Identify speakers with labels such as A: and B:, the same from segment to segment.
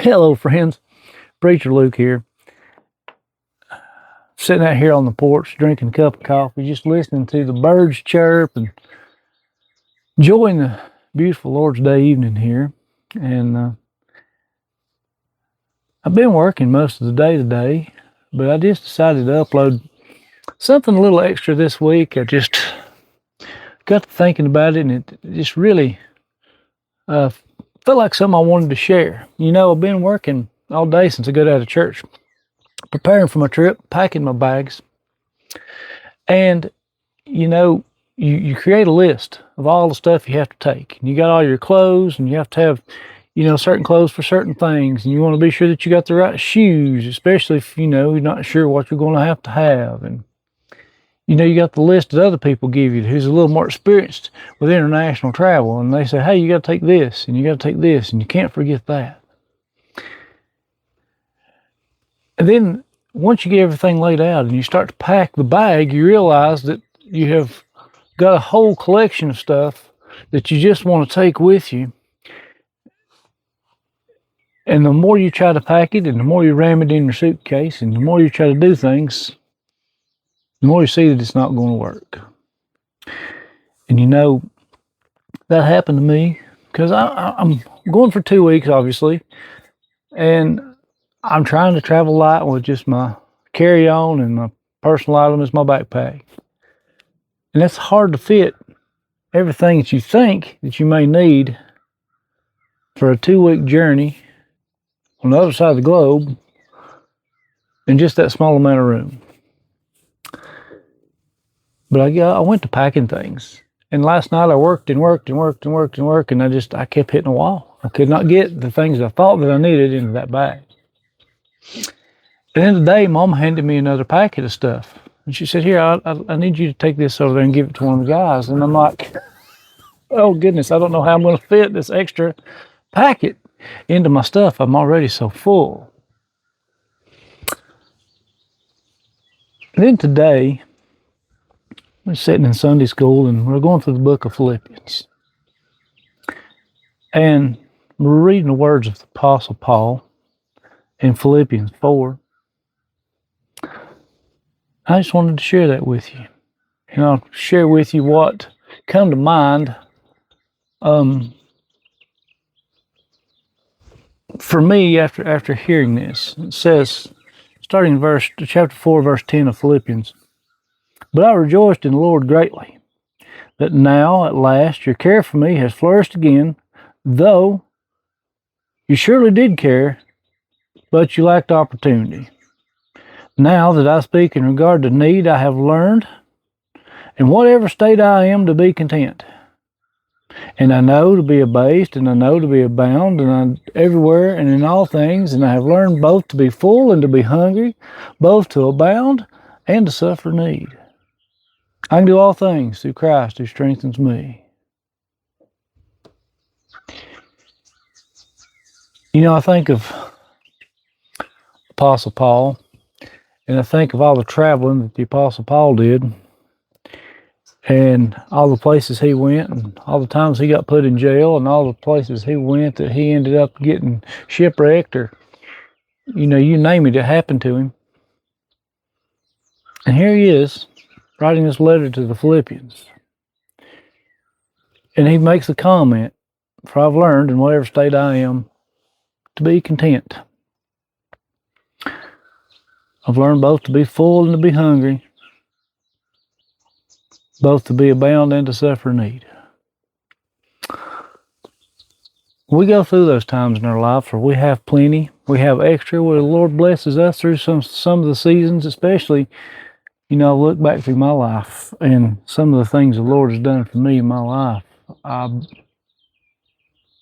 A: Hello, friends. Preacher Luke here. Sitting out here on the porch, drinking a cup of coffee, just listening to the birds chirp and enjoying the beautiful Lord's Day evening here. And I've been working most of the day today, but I just decided to upload something a little extra this week. I just got to thinking about it, and it just really felt like something I wanted to share. You know, I've been working all day since I got out of church, preparing for my trip, packing my bags. And, you know, you create a list of all the stuff you have to take. And you got all your clothes, and you have to have, you know, certain clothes for certain things. And you want to be sure that you got the right shoes, especially if, you know, you're not sure what you're going to have. And, you know, you got the list that other people give you who's a little more experienced with international travel. And they say, hey, you got to take this, and you got to take this, and you can't forget that. And then once you get everything laid out and you start to pack the bag, you realize that you have got a whole collection of stuff that you just want to take with you. And the more you try to pack it, and the more you ram it in your suitcase, and the more you try to do things, the more you see that it's not going to work. And you know, that happened to me because I'm going for 2 weeks, obviously, and I'm trying to travel light with just my carry-on, and my personal item is my backpack. And it's hard to fit everything that you think that you may need for a 2-week journey on the other side of the globe in just that small amount of room. But I went to packing things. And last night I worked, and I kept hitting a wall. I could not get the things I thought that I needed into that bag. At the end of the day, Mom handed me another packet of stuff. And she said, here, I need you to take this over there and give it to one of the guys. And I'm like, oh, goodness, I don't know how I'm going to fit this extra packet into my stuff. I'm already so full. And then today, we're sitting in Sunday school, and we're going through the book of Philippians. And we're reading the words of the Apostle Paul in Philippians 4. I just wanted to share that with you. And I'll share with you what come to mind for me after hearing this. It says, starting in chapter 4, verse 10 of Philippians, but I rejoiced in the Lord greatly, that now at last your care for me has flourished again, though you surely did care, but you lacked opportunity. Now that I speak in regard to need, I have learned, in whatever state I am, to be content. And I know to be abased, and I know to be abound, and I'm everywhere and in all things, and I have learned both to be full and to be hungry, both to abound and to suffer need. I can do all things through Christ who strengthens me. You know, I think of Apostle Paul, and I think of all the traveling that the Apostle Paul did, and all the places he went, and all the times he got put in jail, and all the places he went that he ended up getting shipwrecked, or, you know, you name it, it happened to him. And here he is, writing this letter to the Philippians. And he makes a comment, for I've learned, in whatever state I am, to be content. I've learned both to be full and to be hungry, both to be abound and to suffer need. We go through those times in our life where we have plenty, we have extra, where the Lord blesses us through some of the seasons, especially, you know, I look back through my life and some of the things the Lord has done for me in my life. I'm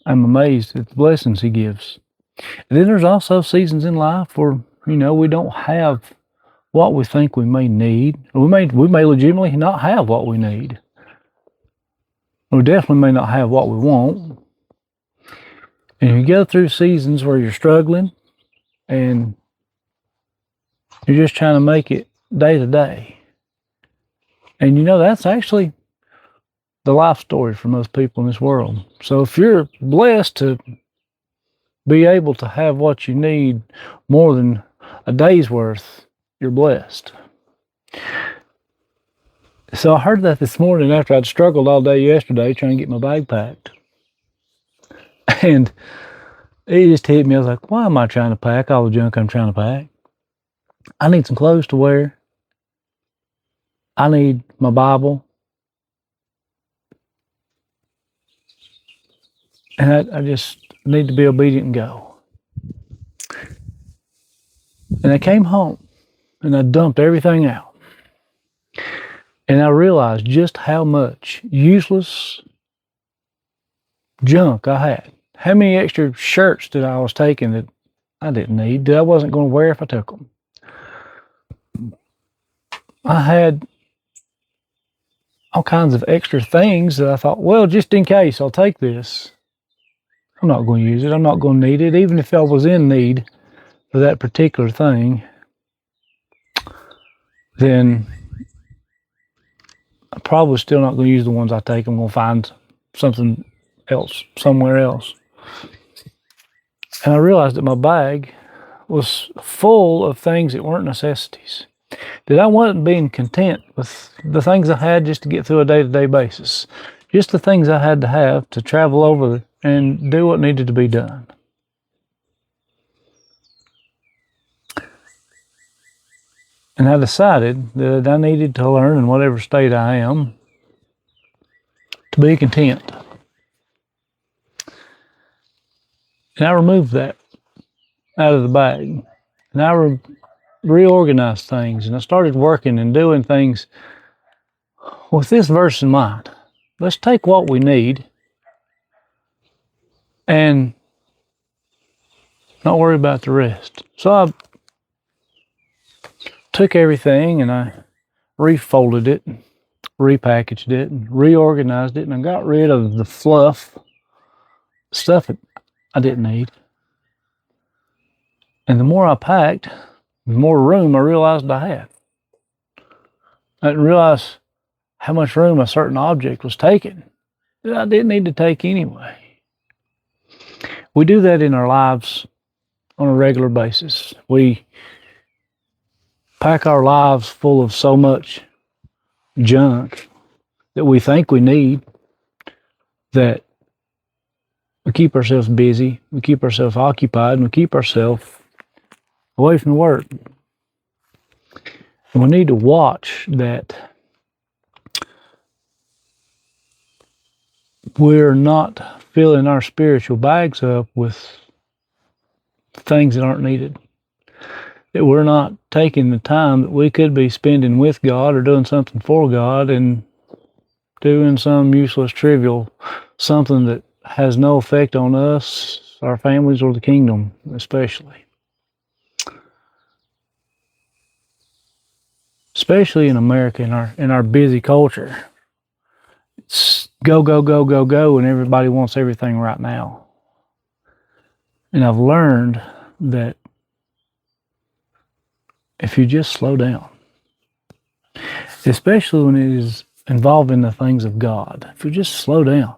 A: amazed at the blessings He gives. And then there's also seasons in life where, you know, we don't have what we think we may need. We may legitimately not have what we need. We definitely may not have what we want. And you go through seasons where you're struggling and you're just trying to make it day to day. And you know, that's actually the life story for most people in this world. So if you're blessed to be able to have what you need more than a day's worth, you're blessed. So I heard that this morning after I'd struggled all day yesterday trying to get my bag packed. And it just hit me. I was like, why am I trying to pack all the junk I'm trying to pack? I need some clothes to wear. I need my Bible. And I just need to be obedient and go. And I came home and I dumped everything out. And I realized just how much useless junk I had. How many extra shirts that I was taking that I didn't need, that I wasn't going to wear if I took them. I had all kinds of extra things that I thought, well, just in case, I'll take this. I'm not going to use it. I'm not going to need it. Even if I was in need for that particular thing, then I'm probably still not going to use the ones I take. I'm going to find something else, somewhere else. And I realized that my bag was full of things that weren't necessities. That I wasn't being content with the things I had just to get through a day-to-day basis. Just the things I had to have to travel over and do what needed to be done. And I decided that I needed to learn, in whatever state I am, to be content. And I removed that out of the bag. And I reorganized things. And I started working and doing things with this verse in mind. Let's take what we need and not worry about the rest. So I took everything and I refolded it, repackaged it, and reorganized it, and I got rid of the fluff, stuff that I didn't need. And the more I packed, the more room I realized I had. I didn't realize how much room a certain object was taking that I didn't need to take anyway. We do that in our lives on a regular basis. We pack our lives full of so much junk that we think we need, that we keep ourselves busy, we keep ourselves occupied, and we keep ourselves away from the work. And we need to watch that we're not filling our spiritual bags up with things that aren't needed. That we're not taking the time that we could be spending with God or doing something for God and doing some useless, trivial, something that has no effect on us, our families, or the kingdom especially. Especially in America, in our busy culture. It's go, go, go, go, go, and everybody wants everything right now. And I've learned that if you just slow down, especially when it is involving the things of God, if you just slow down,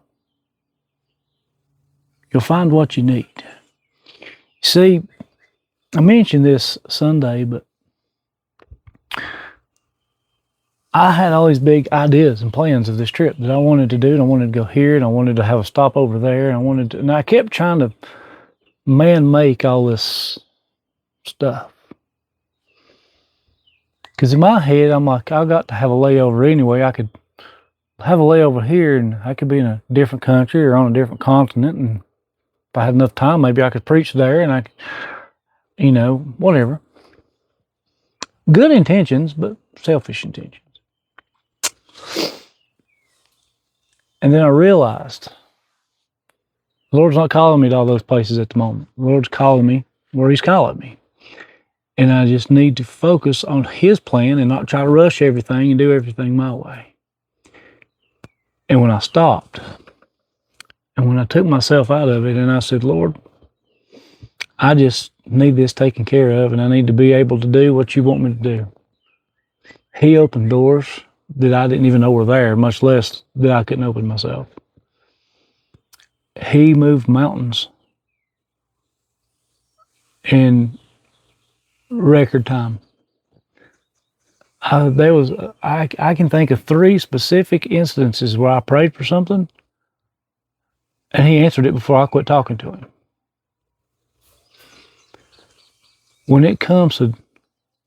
A: you'll find what you need. See, I mentioned this Sunday, but I had all these big ideas and plans of this trip that I wanted to do, and I wanted to go here, and I wanted to have a stop over there, and I kept trying to man-make all this stuff. Because in my head, I'm like, I got to have a layover anyway. I could have a layover here, and I could be in a different country or on a different continent, and if I had enough time, maybe I could preach there, and I could, whatever. Good intentions, but selfish intentions. And then I realized the Lord's not calling me to all those places at the moment. The Lord's calling me where He's calling me. And I just need to focus on His plan and not try to rush everything and do everything my way. And when I stopped, and when I took myself out of it, and I said, Lord, I just need this taken care of, and I need to be able to do what you want me to do. He opened doors that I didn't even know were there, much less that I couldn't open myself. He moved mountains in record time. I can think of 3 specific instances where I prayed for something and he answered it before I quit talking to him. When it comes to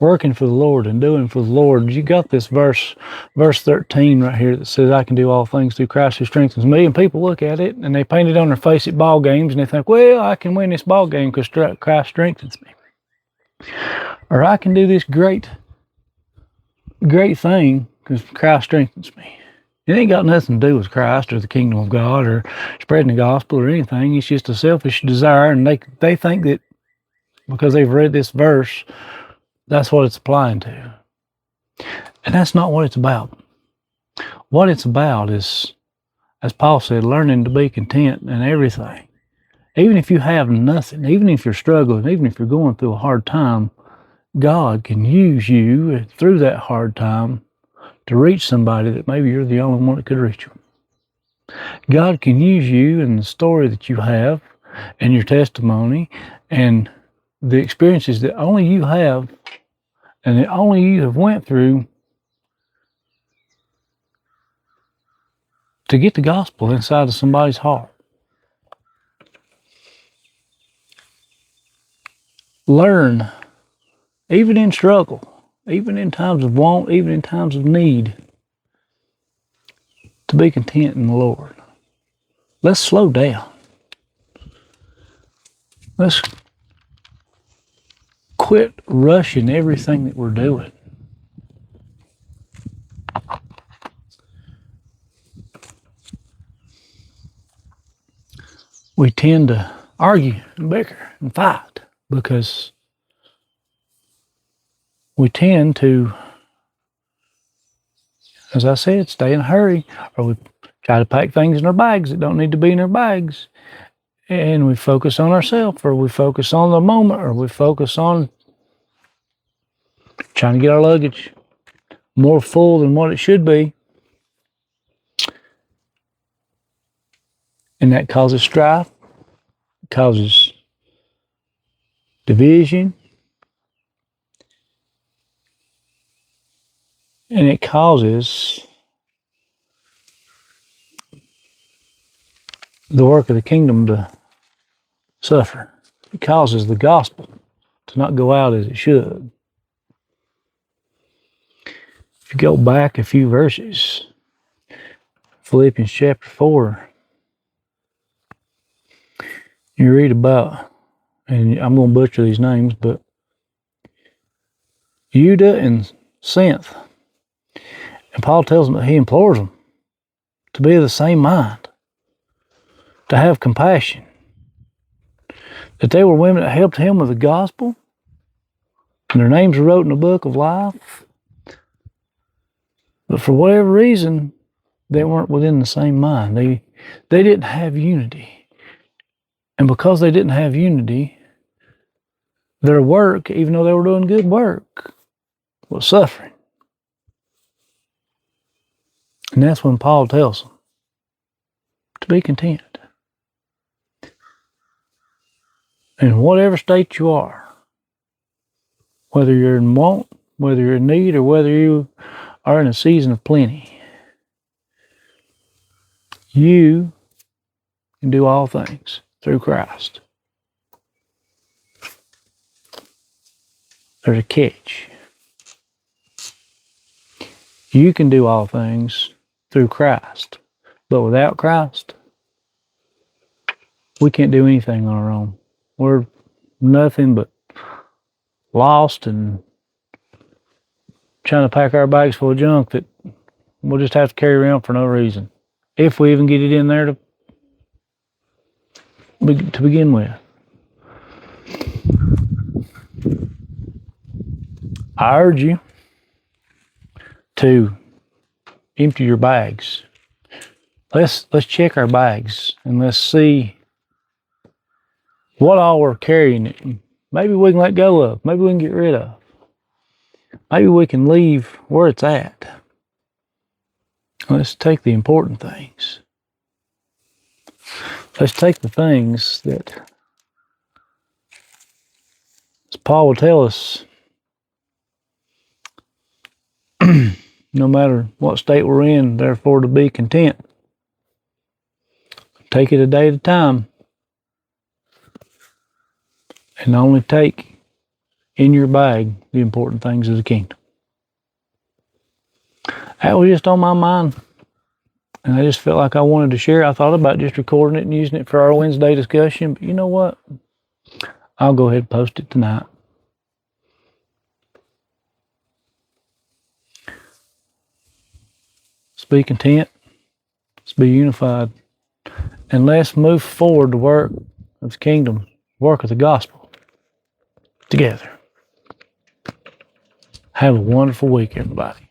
A: working for the Lord and doing for the Lord, you got this verse 13 right here that says, I can do all things through Christ who strengthens me. And people look at it and they paint it on their face at ball games and they think, well, I can win this ball game because Christ strengthens me. Or I can do this great thing because Christ strengthens me. It ain't got nothing to do with Christ or the kingdom of God or spreading the gospel or anything. It's just a selfish desire, and they think that because they've read this verse, that's what it's applying to. And that's not what it's about. What it's about is, as Paul said, learning to be content in everything. Even if you have nothing, even if you're struggling, even if you're going through a hard time, God can use you through that hard time to reach somebody that maybe you're the only one that could reach them. God can use you in the story that you have and your testimony and the experiences that only you have and that only you have went through to get the gospel inside of somebody's heart. Learn, even in struggle, even in times of want, even in times of need, to be content in the Lord. Let's slow down. Let's quit rushing everything that we're doing. We tend to argue and bicker and fight because we tend to, as I said, stay in a hurry, or we try to pack things in our bags that don't need to be in our bags. And we focus on ourselves, or we focus on the moment, or we focus on trying to get our luggage more full than what it should be. And that causes strife, causes division, and it causes the work of the kingdom to suffer. It causes the gospel to not go out as it should. If you go back a few verses, Philippians chapter 4, you read about, and I'm going to butcher these names, but Judah and Synth. And Paul tells them that he implores them to be of the same mind, to have compassion, that they were women that helped him with the gospel, and their names were wrote in the book of life. But for whatever reason, they weren't within the same mind. They didn't have unity. And because they didn't have unity, their work, even though they were doing good work, was suffering. And that's when Paul tells them to be content. In whatever state you are, whether you're in want, whether you're in need, or whether you are in a season of plenty, you can do all things through Christ. There's a catch. You can do all things through Christ, but without Christ, we can't do anything on our own. We're nothing but lost and trying to pack our bags full of junk that we'll just have to carry around for no reason, if we even get it in there to begin with. I urge you to empty your bags. Let's check our bags and let's see what all we're carrying. Maybe we can let go of. Maybe we can get rid of. Maybe we can leave where it's at. Let's take the important things. Let's take the things that Paul will tell us, no matter what state we're in, therefore to be content. Take it a day at a time. And only take in your bag the important things of the kingdom. That was just on my mind. And I just felt like I wanted to share. I thought about just recording it and using it for our Wednesday discussion. But you know what? I'll go ahead and post it tonight. Let's be content. Let's be unified. And let's move forward the work of the kingdom, work of the gospel together. Have a wonderful week, everybody.